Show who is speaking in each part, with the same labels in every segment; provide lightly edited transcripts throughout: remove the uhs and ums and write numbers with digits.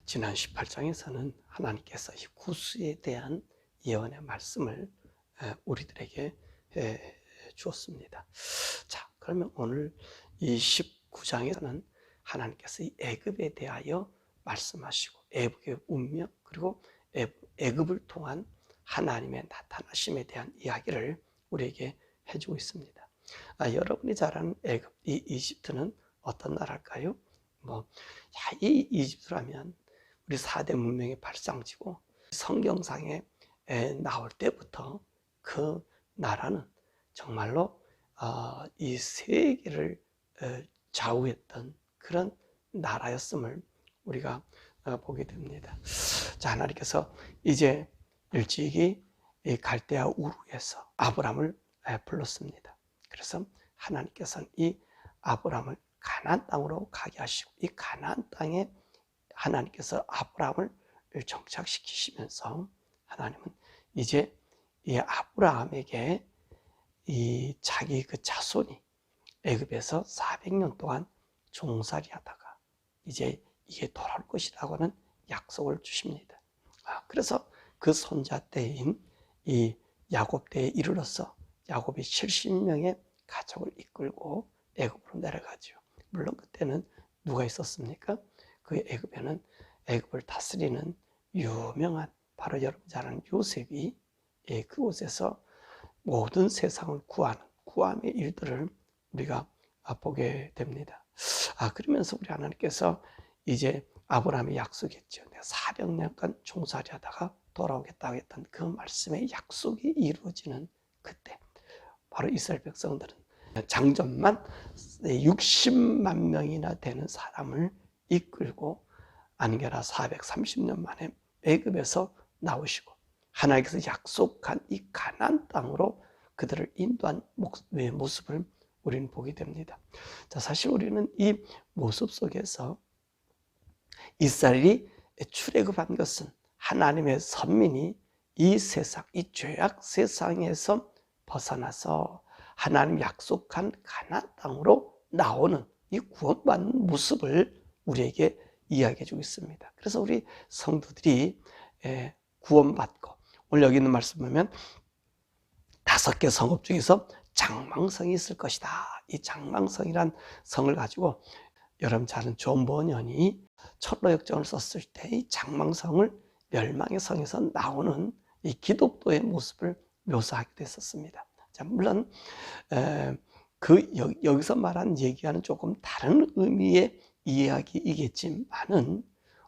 Speaker 1: 지난 18장에서는 하나님께서 이 구수에 대한 예언의 말씀을 우리들에게 주었습니다. 자, 그러면 오늘 이 19장에서는 하나님께서 이 애굽에 대하여 말씀하시고 애굽의 운명 그리고 애굽을 통한 하나님의 나타나심에 대한 이야기를 우리에게 해주고 있습니다. 여러분이 잘 아는 애굽, 이 이집트는 어떤 나라일까요? 이 이집트라면 우리 4대 문명의 발상지고 성경상에 나올 때부터 그 나라는 정말로 이 세계를 좌우했던 그런 나라였음을 우리가 보게 됩니다. 자, 하나님께서 이제 일찍이 갈대아 우르에서 아브람을 불렀습니다. 그래서 하나님께서는 이 아브람을 가나안 땅으로 가게 하시고 이 가나안 땅에 하나님께서 아브람을 정착시키시면서 하나님은 이제 이 아브라함에게 이 자기 그 자손이 애굽에서 400년 동안 종살이하다가 이제 이게 돌아올 것이라고 하는 약속을 주십니다. 그래서 그 손자 때인 이 야곱 때에 이르러서 야곱이 70명의 가족을 이끌고 애굽으로 내려가죠. 물론 그때는 누가 있었습니까? 그 애굽에는 애굽을 다스리는 유명한 바로 여러분 잘 아는 요셉이 그곳에서 모든 세상을 구함의 일들을 우리가 보게 됩니다. 그러면서 우리 하나님께서 이제 아브라함이 약속했죠. 내가 400년간 종살이 하다가 돌아오겠다고 했던 그 말씀의 약속이 이루어지는 그때 바로 이스라엘 백성들은 장전만 60만 명이나 되는 사람을 이끌고 안개라 430년 만에 애굽에서 나오시고 하나님께서 약속한 이 가나안 땅으로 그들을 인도한 모습을 우리는 보게 됩니다. 자, 사실 우리는 이 모습 속에서 이스라엘이 출애굽한 것은 하나님의 선민이 이 세상, 이 죄악 세상에서 벗어나서 하나님 약속한 가나안 땅으로 나오는 이 구원받는 모습을 우리에게 이야기해 주고 있습니다. 그래서 우리 성도들이 구원받고 오늘 여기 있는 말씀 보면 5개 성읍 중에서 장망성이 있을 것이다. 이 장망성이란 성을 가지고 여러분 잘 아는 존 버년이 철로역정을 썼을 때 이 장망성을 멸망의 성에서 나오는 이 기독도의 모습을 묘사하기도 했었습니다. 자, 물론 여기서 말한 얘기와는 조금 다른 의미의 이야기이겠지만은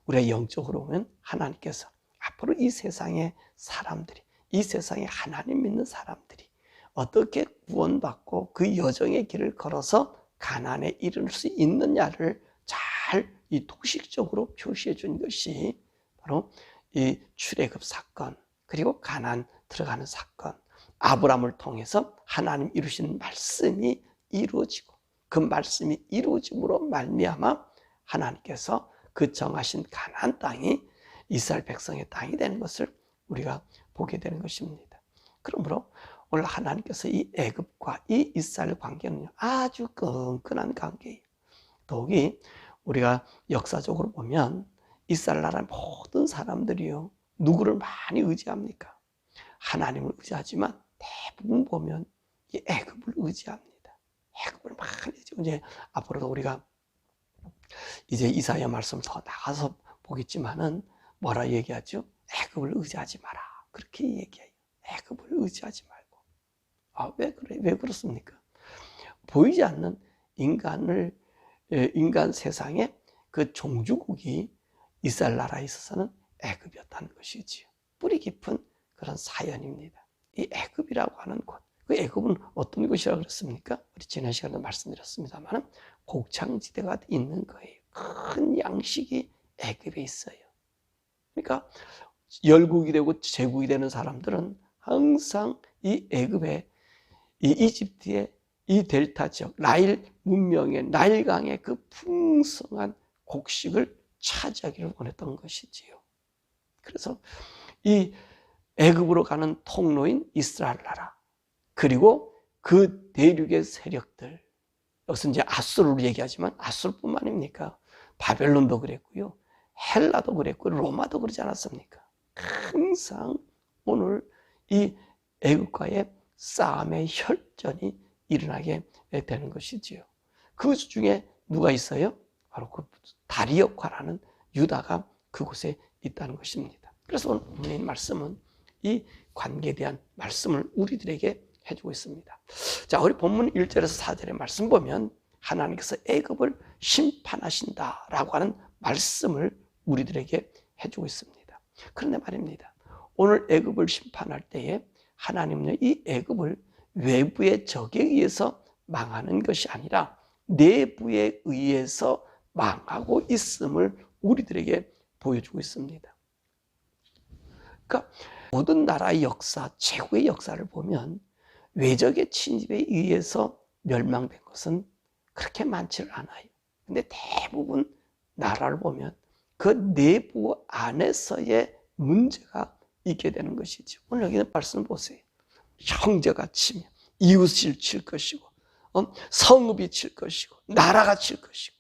Speaker 1: 우리가 영적으로 보면 하나님께서 앞으로 이 세상의 사람들이 이 세상에 하나님 믿는 사람들이 어떻게 구원받고 그 여정의 길을 걸어서 가나안에 이를 수 있느냐를 잘 이 도식적으로 표시해 준 것이 바로 이 출애굽 사건 그리고 가나안 들어가는 사건 아브람을 통해서 하나님 이루신 말씀이 이루어지고 그 말씀이 이루어짐으로 말미암아 하나님께서 그 정하신 가나안 땅이 이스라엘 백성의 땅이 되는 것을 우리가 보게 되는 것입니다. 그러므로 오늘 하나님께서 이 애굽과 이 이스라엘 관계는 아주 끈끈한 관계예요. 더욱이 우리가 역사적으로 보면 이스라엘 나라의 모든 사람들이요 누구를 많이 의지합니까? 하나님을 의지하지만 대부분 보면 이 애굽을 의지합니다. 애굽을 많이 의지하고 이제 앞으로도 우리가 이제 이사야 말씀을 더 나가서 보겠지만은 뭐라 얘기하죠? 애굽을 의지하지 마라. 그렇게 얘기해요. 애굽을 의지하지 말고. 왜 그렇습니까? 보이지 않는 인간 세상의 그 종주국이 이스라엘 나라에 있어서는 애굽이었다는 것이지요. 뿌리 깊은 그런 사연입니다. 이 애굽이라고 하는 곳, 그 애굽은 어떤 곳이라고 그랬습니까? 우리 지난 시간에 말씀드렸습니다만 곡창지대가 있는 거예요. 큰 양식이 애굽에 있어요. 그러니까 열국이 되고 제국이 되는 사람들은 항상 이 애굽에 이 이집트의 이 델타 지역 나일 문명의 나일강의 그 풍성한 곡식을 차지하기를 원했던 것이지요. 그래서 이 애굽으로 가는 통로인 이스라엘 나라 그리고 그 대륙의 세력들 여기서 이제 아수르를 얘기하지만 아수르뿐만 아닙니까? 바벨론도 그랬고요. 헬라도 그랬고 로마도 그러지 않았습니까? 항상 오늘 이 애국과의 싸움의 혈전이 일어나게 되는 것이지요. 그 중에 누가 있어요? 바로 그 다리역과라는 유다가 그곳에 있다는 것입니다. 그래서 오늘 본문의 말씀은 이 관계에 대한 말씀을 우리들에게 해주고 있습니다. 자, 우리 본문 1절에서 4절의 말씀 보면 하나님께서 애굽을 심판하신다라고 하는 말씀을 우리들에게 해주고 있습니다. 그런데 말입니다. 오늘 애굽을 심판할 때에 하나님은 이 애굽을 외부의 적에 의해서 망하는 것이 아니라 내부에 의해서 망하고 있음을 우리들에게 보여주고 있습니다. 그러니까 모든 나라의 역사, 최고의 역사를 보면 외적의 침입에 의해서 멸망된 것은 그렇게 많지를 않아요. 근데 대부분 나라를 보면 그 내부 안에서의 문제가 있게 되는 것이죠. 오늘 여기 있는 말씀 보세요. 형제가 치며 이웃을 칠 것이고 성읍이 칠 것이고 나라가 칠 것이고,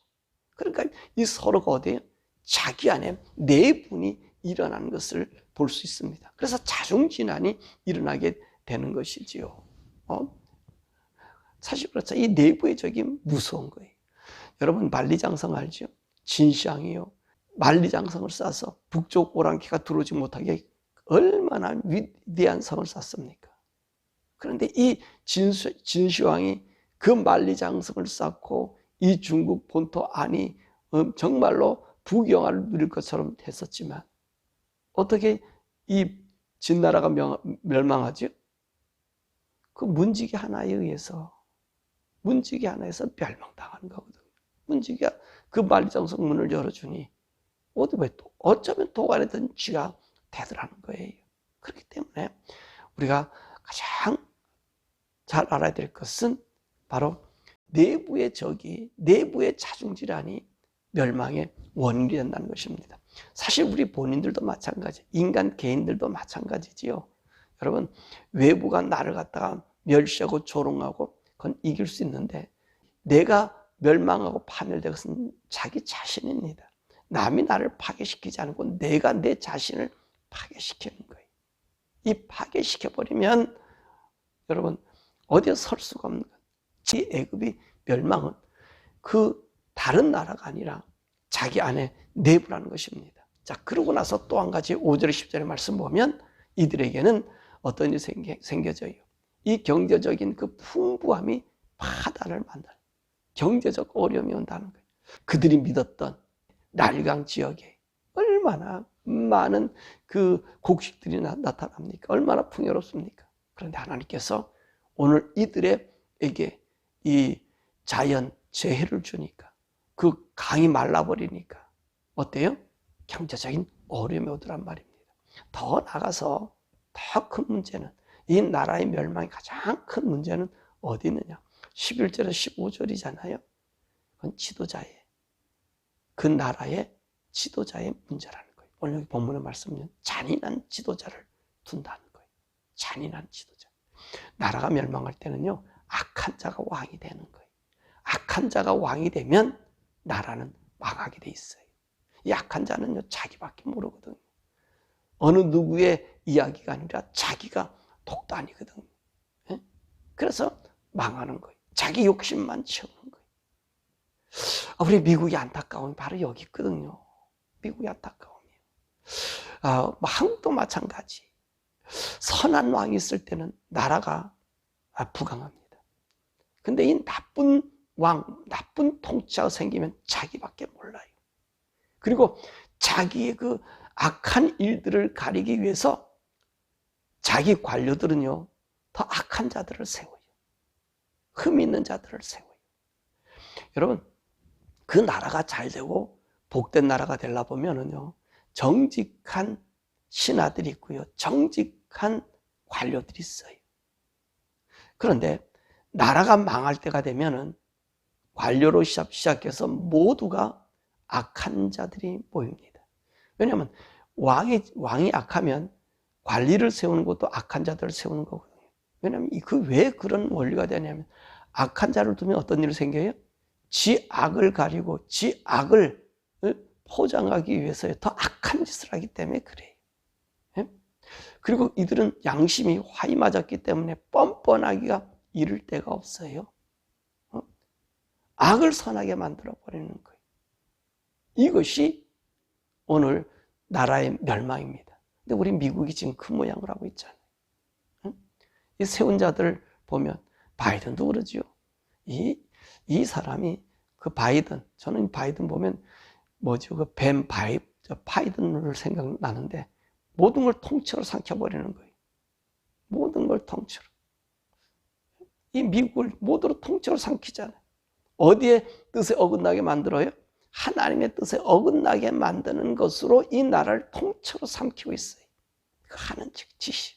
Speaker 1: 그러니까 이 서로가 어디에요? 자기 안에 내분이 일어나는 것을 볼 수 있습니다. 그래서 자중진환이 일어나게 되는 것이지요. 사실 그렇죠. 이 내부의 적이 무서운 거예요. 여러분 만리장성 알죠? 진시황이요. 만리장성을 쌓아서 북쪽 오랑캐가 들어오지 못하게 얼마나 위대한 성을 쌓습니까? 그런데 이 진시황이 그 만리장성을 쌓고 이 중국 본토 안이 정말로 부귀영화를 누릴 것처럼 했었지만 어떻게 이 진나라가 멸망하죠? 그 문지기 하나에 의해서 멸망당하는 거거든요. 문지기가 그 만리장성 문을 열어주니 어쩌면 도관했던 쥐가 되더라는 거예요. 그렇기 때문에 우리가 가장 잘 알아야 될 것은 바로 내부의 적이, 내부의 자중질환이 멸망의 원인이 된다는 것입니다. 사실 우리 본인들도 마찬가지, 인간 개인들도 마찬가지지요. 여러분, 외부가 나를 갖다가 멸시하고 조롱하고 그건 이길 수 있는데 내가 멸망하고 파멸된 것은 자기 자신입니다. 남이 나를 파괴시키지 않고 내가 내 자신을 파괴시키는 거예요. 이 파괴시켜버리면 여러분 어디에 설 수가 없는 거예요. 이 애굽이 멸망은 그 다른 나라가 아니라 자기 안에 내부라는 것입니다. 자, 그러고 나서 또 한 가지 5절 10절의 말씀 보면 이들에게는 어떤 일이 생겨져요. 이 경제적인 그 풍부함이 파단을 만나요. 경제적 어려움이 온다는 거예요. 그들이 믿었던 날강 지역에 얼마나 많은 그 곡식들이 나타납니까? 얼마나 풍요롭습니까? 그런데 하나님께서 오늘 이들에게 이 자연 재해를 주니까 그 강이 말라버리니까 어때요? 경제적인 어려움이 오더란 말입니다. 더 나가서 더 큰 문제는 이 나라의 멸망의 가장 큰 문제는 어디 있느냐? 11절에서 15절이잖아요. 그건 지도자의, 그 나라의 지도자의 문제라는 거예요. 오늘 여기 본문의 말씀은 잔인한 지도자를 둔다는 거예요. 잔인한 지도자. 나라가 멸망할 때는요, 악한 자가 왕이 되는 거예요. 악한 자가 왕이 되면 나라는 망하게 돼 있어요. 이 악한 자는요, 자기밖에 모르거든요. 어느 누구의 이야기가 아니라 자기가 독단이거든요. 그래서 망하는 거예요. 자기 욕심만 채우는 거예요. 우리 미국의 안타까움이 바로 여기 있거든요. 미국의 안타까움이에요. 한국도 마찬가지. 선한 왕이 있을 때는 나라가 부강합니다. 근데 이 나쁜 왕, 나쁜 통치자가 생기면 자기밖에 몰라요. 그리고 자기의 그 악한 일들을 가리기 위해서 자기 관료들은요, 더 악한 자들을 세워요. 흠 있는 자들을 세워요. 여러분, 그 나라가 잘 되고 복된 나라가 되려 보면은요, 정직한 신하들이 있고요, 정직한 관료들이 있어요. 그런데 나라가 망할 때가 되면은 관료로 시작해서 모두가 악한 자들이 모입니다. 왜냐하면 왕이 악하면 관리를 세우는 것도 악한 자들을 세우는 거거든요. 왜냐하면 왜 그런 원리가 되냐면 악한 자를 두면 어떤 일이 생겨요? 지 악을 가리고 지 악을 포장하기 위해서 더 악한 짓을 하기 때문에 그래요. 예? 그리고 이들은 양심이 화이 맞았기 때문에 뻔뻔하기가 이를 데가 없어요. 악을 선하게 만들어 버리는 거예요. 이것이 오늘 나라의 멸망입니다. 근데 우리 미국이 지금 그 모양을 하고 있잖아요. 이 세운 자들 보면 바이든도 그러지요. 이 사람이 그 바이든, 저는 바이든 보면 뭐죠? 그 바이든을 생각나는데 모든 걸 통째로 삼켜버리는 거예요. 모든 걸 통째로. 이 미국을 모두로 통째로 삼키잖아요. 어디에 뜻에 어긋나게 만들어요? 하나님의 뜻에 어긋나게 만드는 것으로 이 나라를 통째로 삼키고 있어요. 그 하는 짓이.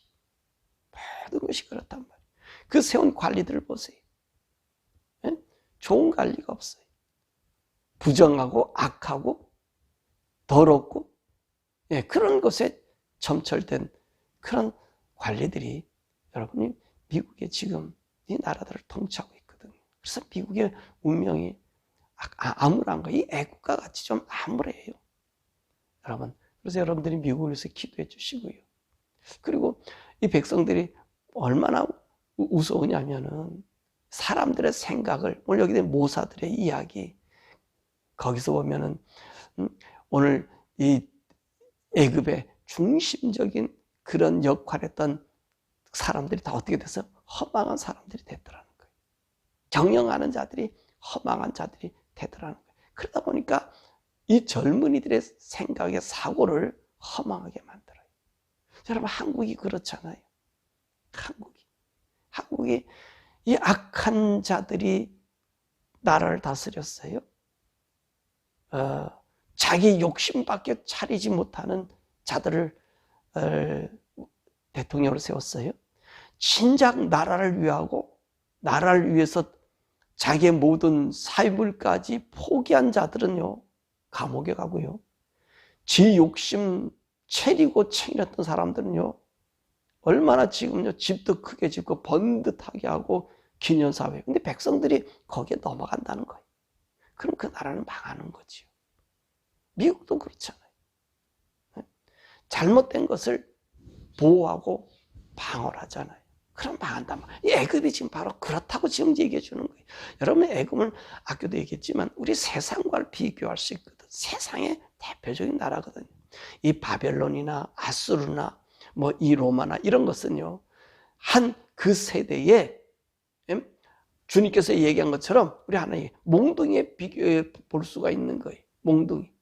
Speaker 1: 모든 것이 그렇단 말이에요. 그 세운 관리들을 보세요. 예? 좋은 관리가 없어요. 부정하고 악하고 더럽고 그런 것에 점철된 그런 관리들이 여러분이 미국에 지금 이 나라들을 통치하고 있거든요. 그래서 미국의 운명이 암울한 거예요. 이 애국과 같이 좀 암울해요. 여러분, 그래서 여러분들이 미국을 위해서 기도해 주시고요. 그리고 이 백성들이 얼마나 우스우냐면은 사람들의 생각을, 오늘 여기 된 모사들의 이야기, 거기서 보면은 오늘 이 애굽의 중심적인 그런 역할을 했던 사람들이 다 어떻게 됐어요? 허망한 사람들이 됐더라는 거예요. 경영하는 자들이 허망한 자들이 되더라는 거예요. 그러다 보니까 이 젊은이들의 생각의 사고를 허망하게 만들어요. 여러분, 한국이 그렇잖아요. 한국이 이 악한 자들이 나라를 다스렸어요. 자기 욕심밖에 차리지 못하는 자들을 대통령으로 세웠어요. 진작 나라를 위하고 나라를 위해서 자기의 모든 삶을까지 포기한 자들은요, 감옥에 가고요. 지 욕심 채리고 챙겼던 사람들은요, 얼마나 지금요, 집도 크게 짓고 번듯하게 하고 기념사회. 근데 백성들이 거기에 넘어간다는 거예요. 그럼 그 나라는 망하는 거지요. 미국도 그렇잖아요. 잘못된 것을 보호하고 방어를 하잖아요. 그럼 망한단 말이에요. 애굽이 지금 바로 그렇다고 지금 얘기해 주는 거예요. 여러분, 애굽은 아까도 얘기했지만 우리 세상과를 비교할 수 있거든. 세상의 대표적인 나라거든요. 이 바벨론이나 아수르나 뭐 이 로마나 이런 것은요, 한 그 세대에 주님께서 얘기한 것처럼 우리 하나의 몽둥이에 비교해 볼 수가 있는 거예요. 몽둥이.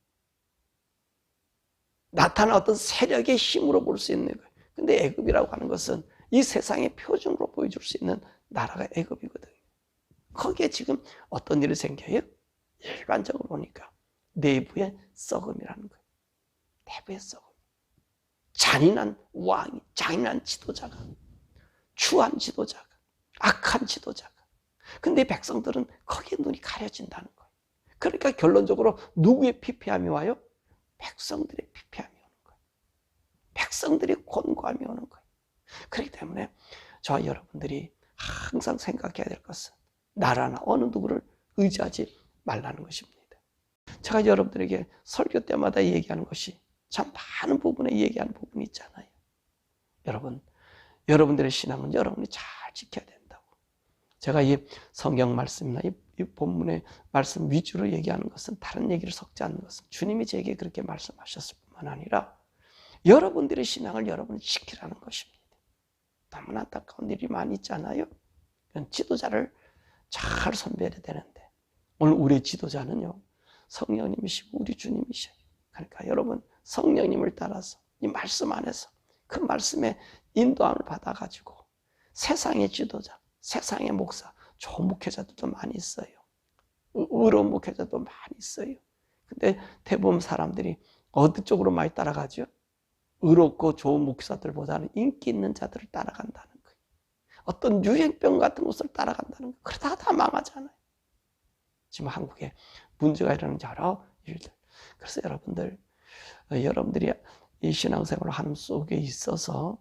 Speaker 1: 나타난 어떤 세력의 힘으로 볼 수 있는 거예요. 근데 애굽이라고 하는 것은 이 세상의 표준으로 보여줄 수 있는 나라가 애굽이거든요. 거기에 지금 어떤 일이 생겨요? 일반적으로 보니까 내부의 썩음이라는 거예요. 내부의 썩음. 잔인한 왕이, 잔인한 지도자가, 추한 지도자가, 악한 지도자가. 근데 백성들은 거기에 눈이 가려진다는 거예요. 그러니까 결론적으로 누구의 피폐함이 와요? 백성들의 피폐함이 오는 거예요. 백성들의 곤고함이 오는 거예요. 그렇기 때문에 저와 여러분들이 항상 생각해야 될 것은 나라나 어느 누구를 의지하지 말라는 것입니다. 제가 여러분들에게 설교 때마다 얘기하는 것이 참 많은 부분에 얘기하는 부분이 있잖아요. 여러분들의 신앙은 여러분이 잘 지켜야 된다고. 제가 이 성경 말씀이나 이 본문의 말씀 위주로 얘기하는 것은 다른 얘기를 섞지 않는 것은 주님이 제게 그렇게 말씀하셨을 뿐만 아니라 여러분들의 신앙을 여러분이 지키라는 것입니다. 너무나 안타까운 일이 많이 있잖아요. 지도자를 잘 선별해야 되는데 오늘 우리 지도자는요, 성령님이시고 우리 주님이셔요. 그러니까 여러분, 성령님을 따라서 이 말씀 안에서 그 말씀의 인도함을 받아가지고 세상의 지도자, 세상의 목사, 좋은 목회자들도 많이 있어요. 의로운 목회자도 많이 있어요. 근데 대부분 사람들이 어느 쪽으로 많이 따라가죠? 의롭고 좋은 목사들보다는 인기 있는 자들을 따라간다는 거예요. 어떤 유행병 같은 것을 따라간다는 거예요. 그러다가 다 망하잖아요. 지금 한국에 문제가 일어나는 여러 일들. 그래서 여러분들이 이 신앙생활을 하는 속에 있어서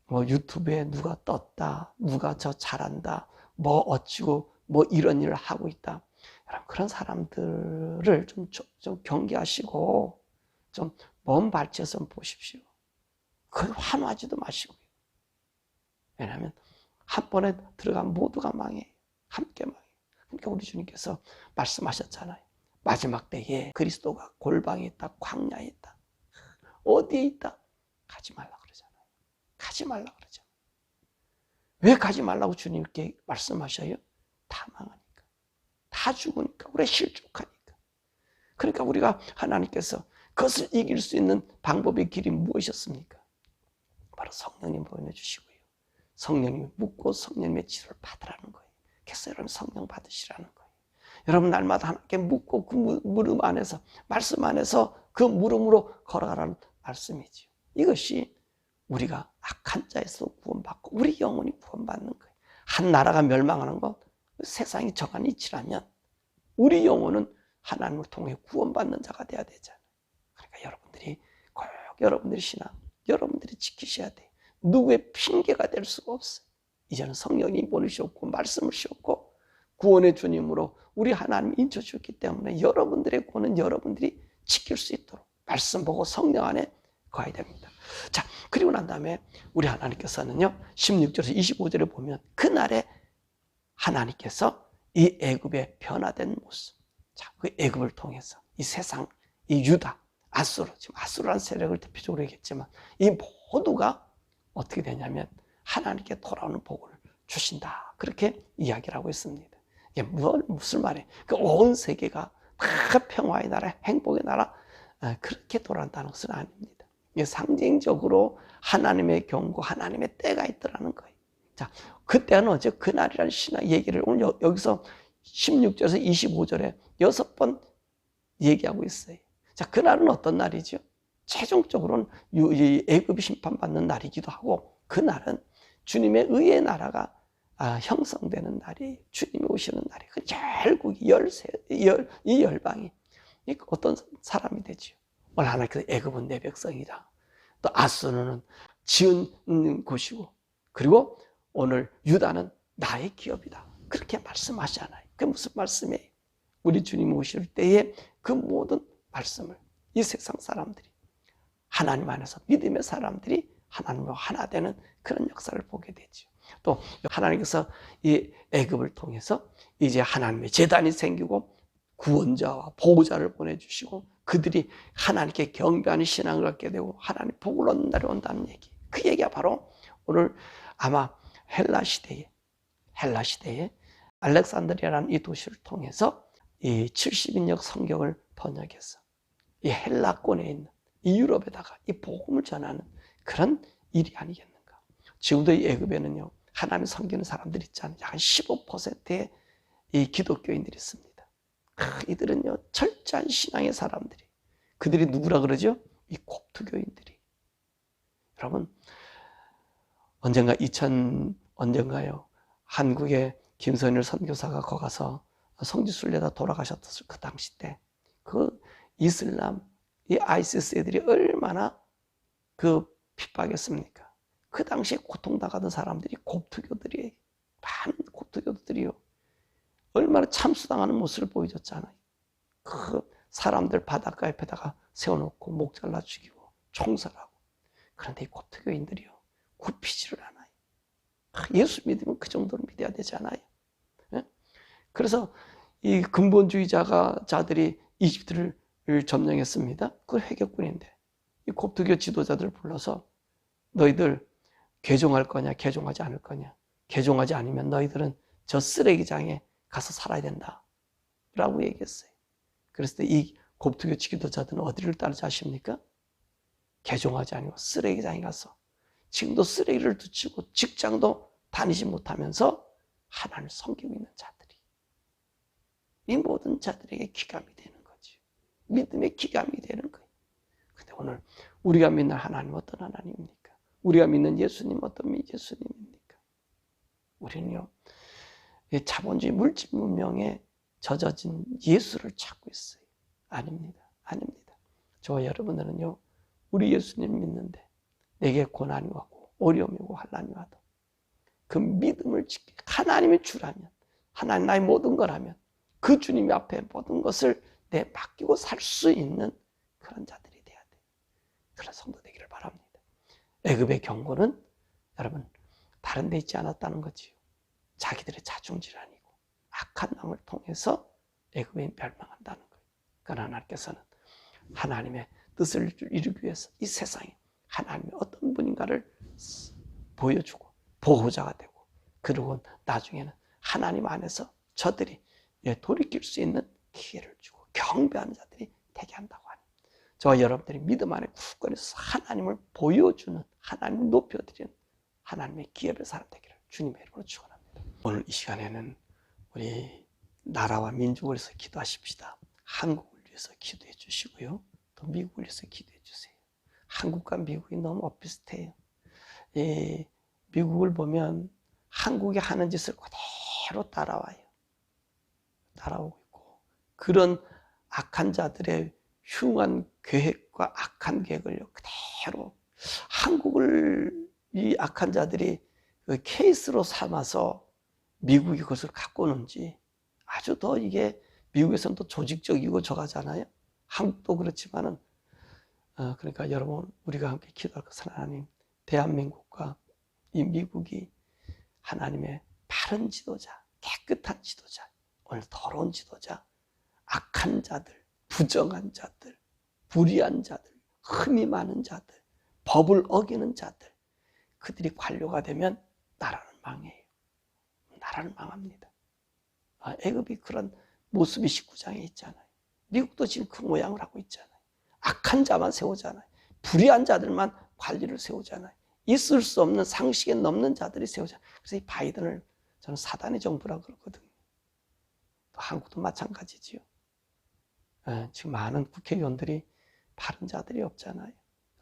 Speaker 1: 뭐 유튜브에 누가 떴다, 누가 저 잘한다, 뭐 어찌고 뭐 이런 일을 하고 있다. 여러분, 그런 사람들을 좀 경계하시고 좀 먼 발치에서 보십시오. 그 환호하지도 마시고요. 왜냐하면 한 번에 들어간 모두가 망해요. 함께 망해요. 그러니까 우리 주님께서 말씀하셨잖아요. 마지막 때에 그리스도가 골방에 있다, 광야에 있다. 어디에 있다? 가지 말라 그러잖아요. 가지 말라 그러잖아요. 왜 가지 말라고 주님께 말씀하셔요? 다 망하니까. 다 죽으니까. 우리가 실족하니까. 그러니까 우리가 하나님께서 그것을 이길 수 있는 방법의 길이 무엇이었습니까? 바로 성령님 보내주시고요. 성령님이 묻고 성령님의 치료를 받으라는 거예요. 그래서 여러분 성령 받으시라는 거예요. 여러분 날마다 하나님께 묻고 그 물음 안에서, 말씀 안에서 그 물음으로 걸어가라는 말씀이죠. 이것이 우리가 악한 자에서 구원받고 우리 영혼이 구원받는 거예요. 한 나라가 멸망하는 것, 세상이 정한 이치라면 우리 영혼은 하나님을 통해 구원받는 자가 돼야 되잖아요. 그러니까 여러분들이 꼭 여러분들의 신앙, 여러분들이 지키셔야 돼요. 누구의 핑계가 될 수가 없어요. 이제는 성령이 보내주셨고 말씀을 주셨고 구원의 주님으로 우리 하나님 인쳐 주셨기 때문에 여러분들의 구원은 여러분들이 지킬 수 있도록 말씀 보고 성령 안에 거해야 됩니다. 자, 그리고 난 다음에 우리 하나님께서는요 16절에서 25절에 보면 그날에 하나님께서 이 애굽의 변화된 모습, 자, 그 애굽을 통해서 이 세상, 이 유다, 아수르, 지금 아수르라는 세력을 대표적으로 얘기했지만 이 모두가 어떻게 되냐면 하나님께 돌아오는 복을 주신다. 그렇게 이야기를 하고 있습니다. 이게 무슨 말이에요? 그 온 세계가 다 평화의 나라, 행복의 나라 그렇게 돌아온다는 것은 아닙니다. 이게 상징적으로 하나님의 경고, 하나님의 때가 있더라는 거예요. 자, 그때는 어제 그날이라는 신학 얘기를 오늘 여기서 16절에서 25절에 6번 얘기하고 있어요. 자, 그날은 어떤 날이죠? 최종적으로는 애굽이 심판받는 날이기도 하고 그날은 주님의 의의 나라가 형성되는 날이 주님이 오시는 날이 그 열국이 이 열방이 어떤 사람이 되죠? 오늘 하나님께서 애굽은 내 백성이다. 또 아수르는 지은 곳이고 그리고 오늘 유다는 나의 기업이다. 그렇게 말씀하시잖아요. 그게 무슨 말씀이에요? 우리 주님 오실 때에 그 모든 말씀을 이 세상 사람들이 하나님 안에서 믿음의 사람들이 하나님과 하나 되는 그런 역사를 보게 되죠. 또 하나님께서 이 애굽을 통해서 이제 하나님의 제단이 생기고 구원자와 보호자를 보내주시고 그들이 하나님께 경배하는 신앙을 갖게 되고 하나님 복을 얻는 날이 온다는 얘기. 그 얘기가 바로 오늘 아마 헬라 시대에 알렉산드리아라는 이 도시를 통해서 이 70인역 성경을 번역해서 이 헬라권에 있는 이 유럽에다가 이 복음을 전하는 그런 일이 아니겠는가. 지금도 이 애굽에는요 하나님 섬기는 사람들 있잖아요. 약 15%의 이 기독교인들이 있습니다. 이들은요 철저한 신앙의 사람들이. 그들이 누구라 그러죠? 이 kop트교인들이. 여러분 언젠가요 한국의 김선일 선교사가 거기 가서 성지순례다 돌아가셨을 그 당시 때 그 이슬람 이 아이시스 애들이 얼마나 그 핍박했습니까? 그 당시에 고통당하던 사람들이 kop트교들이에요. 많은 kop트교들이요. 얼마나 참수당하는 모습을 보여줬잖아요. 그 사람들 바닷가 옆에다가 세워놓고 목 잘라 죽이고 총살하고. 그런데 이 kop트교인들이요 굽히지를 않아요. 예수 믿으면 그 정도는 믿어야 되잖아요. 그래서 이 근본주의자들이 이집트를 점령했습니다. 그 회개꾼인데 이 kop트교 지도자들을 불러서 너희들 개종할 거냐 개종하지 않을 거냐. 개종하지 않으면 너희들은 저 쓰레기장에 가서 살아야 된다 라고 얘기했어요. 그랬을 때 이 kop트교 지도자들은 어디를 따르지 아십니까? 개종하지 않고 쓰레기장에 가서 지금도 쓰레기를 두치고 직장도 다니지 못하면서 하나님을 섬기고 있는 자들이 이 모든 자들에게 기감이 되는 거죠. 믿음의 기감이 되는 거예요. 근데 오늘 우리가 믿는 하나님 어떤 하나님입니까? 우리가 믿는 예수님 어떤 예수님입니까? 우리는요 자본주의 물질 문명에 젖어진 예수를 찾고 있어요. 아닙니다. 저와 여러분들은요 우리 예수님 믿는데 내게 고난이 와고 어려움이 오고 환난이 와도 그 믿음을 지키 하나님의 주라면 하나님 나의 모든 거라면 그 주님 앞에 모든 것을 내 맡기고 살 수 있는 그런 자들이 돼야 돼. 그런 성도 되기를 바랍니다. 애굽의 경고는 여러분 다른 데 있지 않았다는 거지요. 자기들의 자중질 아니고 악한 왕을 통해서 애굽이 멸망한다는 거예요. 그러나 하나님께서는 하나님의 뜻을 이루기 위해서 이 세상에 하나님이 어떤 분인가를 보여주고 보호자가 되고, 그리고 나중에는 하나님 안에서 저들이 돌이킬 수 있는 기회를 주고 경배하는 자들이 되게 한다고 하니, 저와 여러분들이 믿음 안에 굳건히 서서 하나님을 보여주는, 하나님을 높여드리는 하나님의 기업의 사람 되기를 주님의 이름으로 축원합니다. 오늘 이 시간에는 우리 나라와 민족을 위해서 기도하십시다. 한국을 위해서 기도해 주시고요, 또 미국을 위해서 기도해 주세요. 한국과 미국이 너무 엇비슷해요. 미국을 보면 한국이 하는 짓을 그대로 따라와요. 따라오고 있고, 그런 악한 자들의 흉한 계획과 악한 계획을 그대로 한국을 이 악한 자들이 그 케이스로 삼아서 미국이 그것을 갖고 오는지, 아주 더 이게 미국에서는 또 조직적이고 저가잖아요. 한국도 그렇지만은 그러니까 여러분, 우리가 함께 기도할 것은 하나님, 대한민국과 이 미국이 하나님의 바른 지도자, 깨끗한 지도자, 오늘 더러운 지도자, 악한 자들, 부정한 자들, 불의한 자들, 흠이 많은 자들, 법을 어기는 자들, 그들이 관료가 되면 나라는 망해요. 나라는 망합니다. 애굽이 그런 모습이 19장에 있잖아요. 미국도 지금 그 모양을 하고 있잖아요. 악한 자만 세우잖아요. 불의한 자들만 관리를 세우잖아요. 있을 수 없는, 상식에 넘는 자들이 세우잖아요. 그래서 이 바이든을 저는 사단의 정부라고 그러거든요. 또 한국도 마찬가지지요. 지금 많은 국회의원들이 바른 자들이 없잖아요.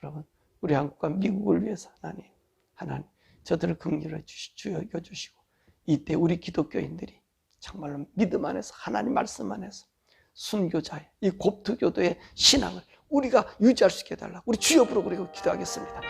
Speaker 1: 여러분, 우리 한국과 미국을 위해서 하나님 저들을 긍휼히 여겨주시고, 이때 우리 기독교인들이 정말로 믿음 안에서, 하나님 말씀 안에서 순교자의 이 곱트교도의 신앙을 우리가 유지할 수 있게 해달라고 우리 주여 부르고 기도하겠습니다.